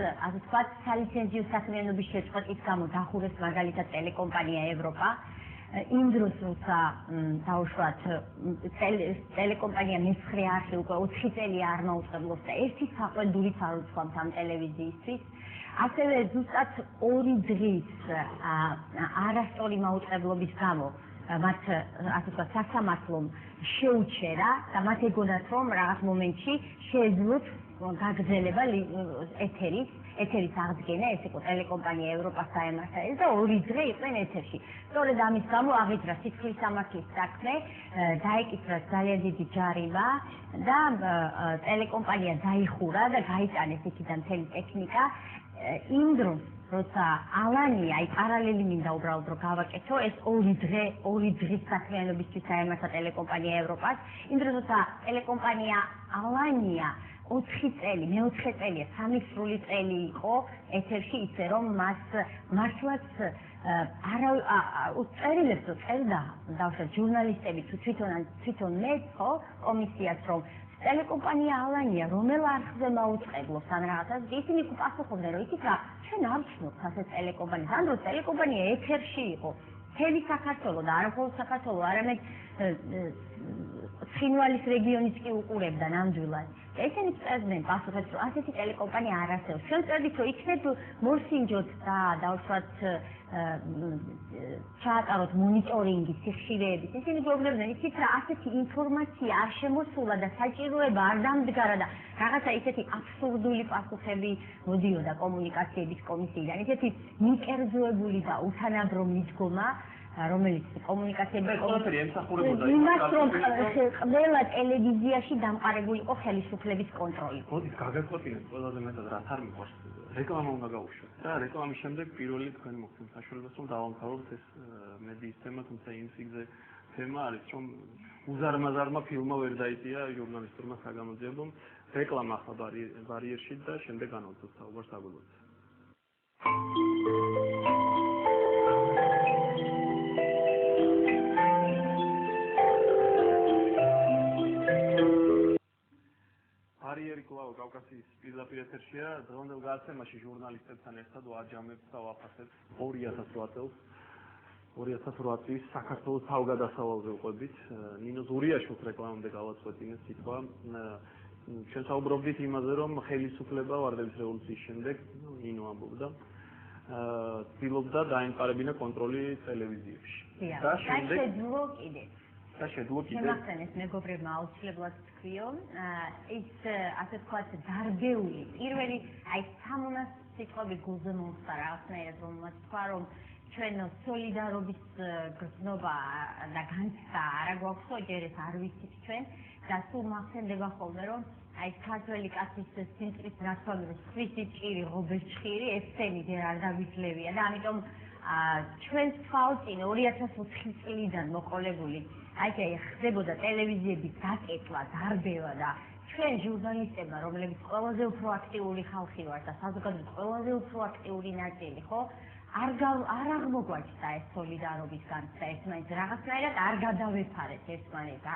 ასე ვთქვათ, სალიცენზიო საქმიანობის შეწყვეტის გამო დახურეს მაგალითად ტელეკომპანია ევროპა. იმ დროს, როცა დაუშვათ ტელეკომპანია მე-9 არხი უკვე 4 წელი არ მოუწყებლობს და ერთი საყვედურიც არ უცხვამთ ამ ტელევიზიისთვის. ასევე ზუსტად 2 დღის არასწორი მაუწყებლობის გამო მათ ასე ვთქვათ სასამართლომ შეუჩერა და მათ ეგონათ რომ რაღაც მომენტში შეეძლოთ გაგრძელება ეთერის აღდგენა, ეს იყო ტელეკომპანია ევროპას დაემართა ეს და 2 დღე იყვნენ ეთერში. სწორედ ამის გამო აღიძრა სიცხლის სამართლის საქმე, დაეკისრა ძალიან დიდი ჯარიმა და ტელეკომპანია დაიხურა და გაიტანეს იქიდან მთელი ტექნიკა. იმ დროს, როცა ალანია, აი პარალელი მინდა უბრალოდ რომ გავაკეთო, ეს 2 დღის საქმიანობისთვის დაემართა ტელეკომპანია ევროპას. იმ დროს, როცა ტელეკომპანია ალანია 4 წელი, მე-4 წელია, 3 სრული წელი იყო ეთერში ისე რომ მას მართლაც წერილებს წერდა დავუშვათ ჟურნალისტები თუ თვითონ მე ხო კომისიას რომ ტელეკომპანია ალანია რომელ არხზე მაუწყებლობს ან რაღაცას ისინი პასუხობდნენ რომ იცით რა ჩვენ არ ვცნობთ ასეთ ტელეკომპანიას ან რომ ტელეკომპანია ეთერში იყო მთელი საქართველო და არა მხოლოდ საქართველო არამედ ცხინვალის რეგიონიც კი უყურებდა ნამდვილად და ისინი წერდნენ პასუხებს რომ ასეთი ტელეკომპანია არ არსებობს ჩვენ წერდით რომ იქნებ მოსინჯოთ და დავუშვათ ჩაატაროთ მონიტორინგი სიხშირეების ისინი გვეუბნებდნენ იცით რა ასეთი ინფორმაცია არ შემოსულა და საჭიროება არ დამდგარა და რაღაცა ისეთი აბსურდული პასუხები მოდიოდა კომუნიკაციების კომისიიდან ისეთი მიკერძოებული და უთანადრო მიდგომა რომელიც კომუნიკაციების კომისია ემსახურებოდა იმას რომ ყველა ტელევიზიაში დამყარებული იყო ხელისუფლების კონტროლი. მოდით გაგაკვეთილეთ ყველაზე მეტად რაც არ მიყვარს რეკლამა უნდა გაუშვათ და რეკლამის შემდეგ პირველი თქვენ მოგცემთ საშუალებას რომ დავამთავროთ ეს მედიის თემა თუმცა იმ სიგზე თემა არის რომ უზარმაზარმა ფილმმა ვერ დაიწია ჟურნალისტურმა საგამოძიებომ რეკლამა ახლა ბარიერში და შემდეგ განავთოთ საუბარს აგულოთ. ბარიერი კვლავ კავკასიის პირდაპირ ეთერშია დღევანდელ გადაცემაში ჟურნალისტებთან ერთად ვაჯამებთ და ვაფასებთ 2008 წელს 2008 წლის საქართველოს თავგადასავალზე ვყვებით ნინო ზურიაშვილს რეკლამამდე გავაწყვეტინეს სიტყვა ჩვენ საუბრობდით იმაზე რომ ხელისუფლება ვარდების რევოლუციის შემდეგ ნინო ამბობდა ცდილობდა დაემყარებინა კონტროლი ტელევიზიებში და შეძლო კიდე შეძლო შემახსენეს მეგობრებმა აუცილებლად თქვიო ის ასე ვთქვათ დარგეული პირველი აი სამონას სიტყვები გულზე მომხდა რაღაცნაირად რომ მათ თქვა რომ ჩვენ სოლიდარობის გრძნობა და განცდა არა გვაქვსო ჯერ ეს არ ვიცით ჩვენ და სულ მახსენდება ხოლმე რომ აი ქართველი კაცის სიმწრის ნაცვლად რომ სხვისი ჭირი ღობეჭხირი ესენი ჯერ არ დაგვიძლევია და ამიტომ ჩვენს თვალწინ 2004 წლიდან მოყოლებული აი ხდებოდა ტელევიზიების დაკეტვა, დარბევა და ჩვენ ჟურნალისტებმა, რომლებიც ყველაზე უფრო აქტიური ხალხი ვართ და საზოგადოების ყველაზე უფრო აქტიური ნაწილი, ხო? არ აღმოგვაჩნდა ეს სოლიდარობის განცდა ერთმანეთს რაღაცნაირად არ გადავეფარეთ ერთმანეთს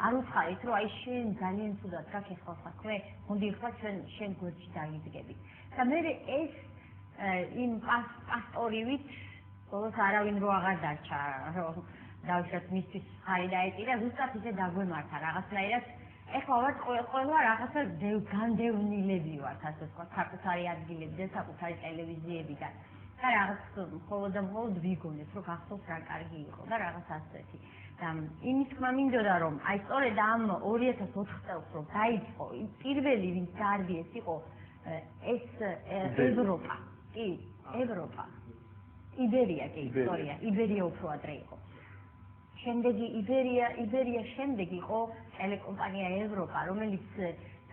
არ უცხარით რომ აი შენ ძალიან ცუდად გაქეს ხო საქმე მოდი ხა ჩვენ შენ გვერდში დაიძგებით და მე ეს იმ პასტორივით ბოლოს არავინ რო აღარ დარჩა რომ დავუშვათ მისთვის ხარი დაეტირა ზუსტად ისე დაგვემართა რაღაცნაირად ეხლა ვარ ყველა რაღაცა განდევნილები ვართ ასე ვთქვათ საკუთარი ადგილებიდან საკუთარი ტელევიზიებიდან და რაღაც მხოლოდ და მხოლოდ ვიგონეთ რომ გახსოვს რა კარგი იყო და რაღაც ასეთი და იმის თქმა მინდოდა რომ აი სწორედ ამ 2004 წელს რომ დაიწყო პირველი ვინც დაარბიეს იყო ეს ევროპა კი ევროპა იბერია კი ისტორია იბერია უფრო ადრე იყო შემდეგი იბერია შემდეგ იყო ტელეკომპანია ევროპა რომელიც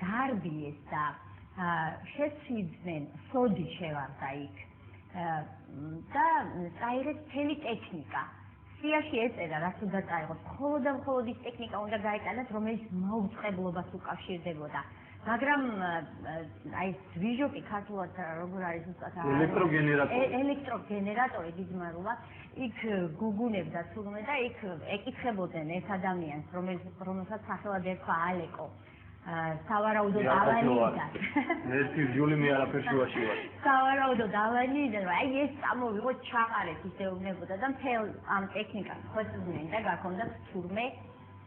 დაარბიეს და შეცვლიდნენ სოდი შევარდა იქ და წაიღეს მთელი ტექნიკა სიაში ეწერა რაც უნდა წაიღოს მხოლოდ და მხოლოდ ის ტექნიკა უნდა გაეტანათ რომელიც მაუწყებლობას უკავშირდებოდა მაგრამ აი დვიჟოკი ქართულად როგორ არის უბრალოდ ელექტროგენერატორი დიდმარულა იქ გუგუნებდა თურმე და იქ ეკითხებოდნენ ეს ადამიანს რომელსაც სახელად ერქვა ალეკო სავარაუდოდ ალანიდან. ერთი ჯული მე არაფერში ვაშივარ. სავარაუდოდ ალანიდან, აი ეს წამოვიღოთ ჩაყარეთ ისე უნებოდა და მთელ ამ ტექნიკას ხოცდნენ და გაქონდათ თურმე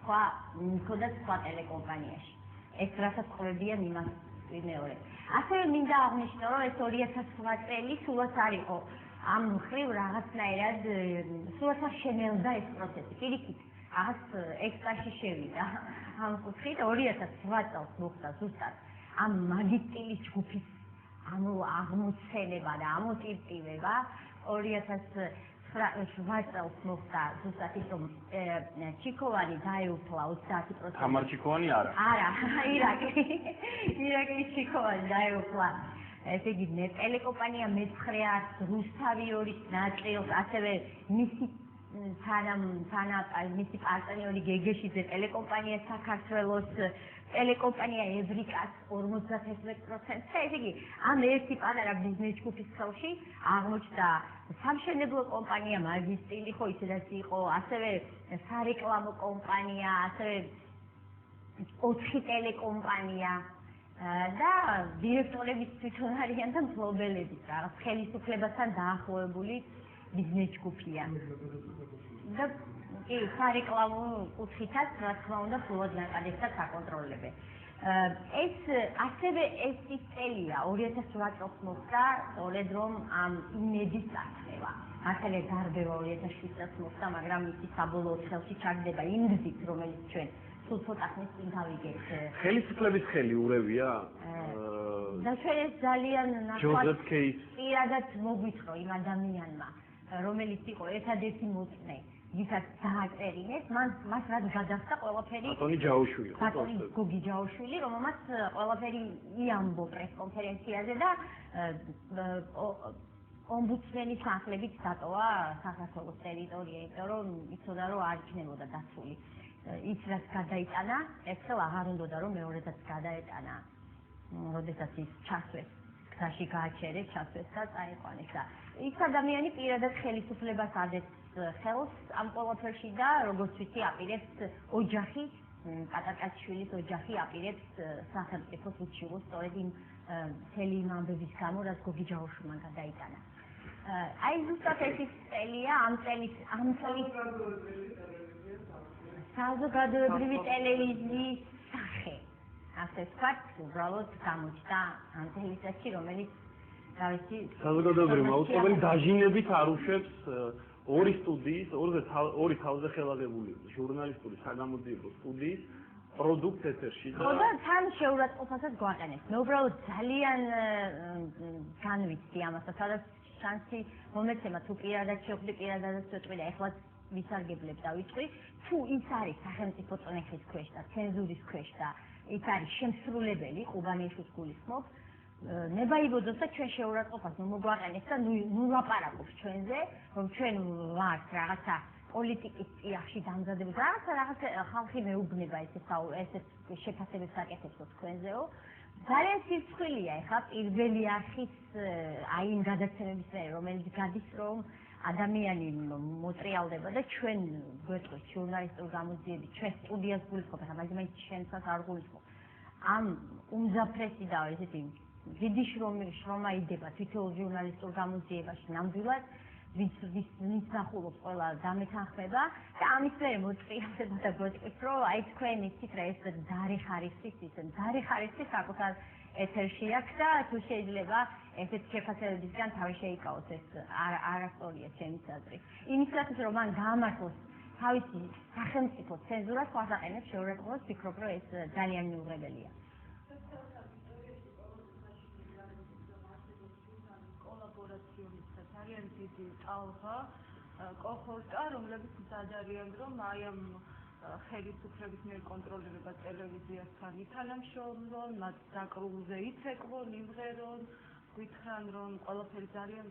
სხვა ტელეკომპანიაში. ეს რასაც ყვებიან იმას მეორე. ასევე მინდა აღნიშნო, რომ ეს 2009 წელი სულაც არ იყო ამ მხრივ რაღაცნაირად სულაც არ შემელდა ეს პროცესი. პირიქით, რაღაც ექსტრაში შევიდა ამ კუთხით 2009 წელს მოხდა ზუსტად ამ მაგისტრის ჯგუფის აღმოცენება და ამოტირტივება 2009 წელს მოხდა ზუსტად ის რომ ჩიქოვანი დაეუფლა 30%. თამარ ჩიქოვანი არა. არა, ირაკლის ჩიქოვანი დაეუფლა. ესე იგი, ტელეკომპანია მეცხრე არც რუსთავი ორის ნაწილს, ასევე მისი მისი პარტნიორი გეგეშიძე ტელეკომპანია საქართველოს, ტელეკომპანია ევრიკას 51%. ესე იგი, ამ ერთი პატარა ბიზნეს ჯგუფის ხელში აღმოჩნდა სამშენებლო კომპანია მაგისტილი, ხო ისედაც იყო, ასევე სარეკლამო კომპანია, ასევე 4 ტელეკომპანია და დირექტორების თვითონ არიან და მფლობელები, რაღაც ხელისუფლებასთან დაახლოებული ბიზნეს ჯგუფია. და კი, სარეკლამო კუთხითაც, რა თქმა უნდა, ფულად ნაკადებსაც აკონტროლებენ. ეს ასევე ეს ის წელია 2008 წელს მოხდა, სწორედ რომ ამ იმედის წარსება. ახლა დარბევა 2007 წელს მოხდა, მაგრამ მისი საბოლოო ხელში ჩაგდება იმ გზით, რომელიც ჩვენ სულ ცოტა ხნის წინ დავიგეთ. ხელისუფლების ხელი ურევია? და ჩვენ ეს ძალიან ჯოზეფ კეის პირადად მოგვითხრა იმ ადამიანმა, რომელიც იყო ერთადერთი მოწმე, ვისაც დააწერინეს, მას რაც გადახდა ყველაფერი ბატონი ჯაუშვილი. ბატონი გოგი ჯაუშვილი, რომელმაც ყველაფერი იამბო პრესკონფერენციაზე და ომბუდსმენის სახელით დატოვა საქართველოს ტერიტორია, იმიტომ რომ იცოდა რომ არ იქნებოდა დაცული. ის რაც გადაიტანა, ერთხელ აღარ უნდა რომ მეორედაც გადაეტანა. როდესაც ის ჩასვეს, გზაში გააჩერეს, ჩასვეს და წაიყვანეს და ის ადამიანი პირადად ხელისუფლებას ადებს ხელს ამ ყველაფერში და როგორც ვიცი აპირებს ოჯახი, პატაკაცშვილის ოჯახი აპირებს სახელმწიფოს უჩივლოს სწორედ იმ მთელი იმ ამბების გამო, რაც გოგი ჯაუშვილმა გადაიტანა. აი ზუსტად ეს ის წელია, ამ წელის საზოგადოებრივი ტელევიზიის სახე. ასე ვთქვათ, უბრალოდ გამოჩნდა ამ წელიწადში, რომელიც თავისი საზოგადოებრივი მაუწყებელი დაჟინებით არ უშვებს ორი სტუდიის, ორი თავზე ხელაღებული ჟურნალისტური საგამოძიებო სტუდიის პროდუქტ ეთერში და ხო და თან შეურაცხყოფასაც გვაყენეს. მე უბრალოდ ძალიან განვიცდი ამასაც, სადაც შანსი მომეცემა თუ პირადად შევხვდი, პირადადაც ვეტყვი და ეხლაც ვისარგებლებ და ვიტყვი, თუ ის არის სახელმწიფო წნეხის ქვეშ და ცენზურის ქვეშ და ის არის შემსრულებელი, ყუბანეიშვილს გულისხმობ, ნებაიბოდოს და ჩვენ შეურაცხყოფას მოგვაყენეს და ნუ ლაპარაკობს ჩვენზე, რომ ჩვენ ვართ რაღაცა პოლიტიკის წიაღში დამზადებული, რაღაცა ხალხი მეუბნება ესეთ შეფასებებს აკეთებსო თქვენზეო. ძალიან სირცხვილია ეხლა პირველი არხის აი იმ გადაცემების მერე, რომელიც გადის, რომ ადამიანი მოტრიალდება და ჩვენ გვეტყვით ჟურნალისტურ გამოძიებით, ჩვენ სტუდიას გულისხმობთ, მაგრამ მაინც ჩვენსაც არ გულისხმობთ. ამ უმძაფრესი და ესეთი დიდი შრომა იდება თითოეულ ჟურნალისტურ გამოძიებაში ნამდვილად, ვის ნახულობს ყველა დამეთანხმება და ამის მერე მოტრიალდება და გვეტყვით, რომ აი თქვენ იცით რა ეს დარი ხარისხის საკუთარ ეთერში აქვს და თუ შეიძლება ესეთ შეფასებებისგან თავი შეიკავოს, ეს არასწორია ჩემის აზრით. იმისათვის რომ მან გაამართლოს თავისი სახელმწიფო ცენზურა, სხვას აყენებს შეურაცხყოფას, ვფიქრობ, რომ ეს ძალიან მიუღებელია. ძალიან დიდი ტალღა კოჰორტა, რომლებიც მზად არიან, რომ აი ამ ხელისუფლების მიერ კონტროლირება ტელევიზიასთან ითანამშრომლონ, მათ დაკრულზე იცეკვონ, იმღერონ, გითხრან, რომ ყველაფერი ძალიან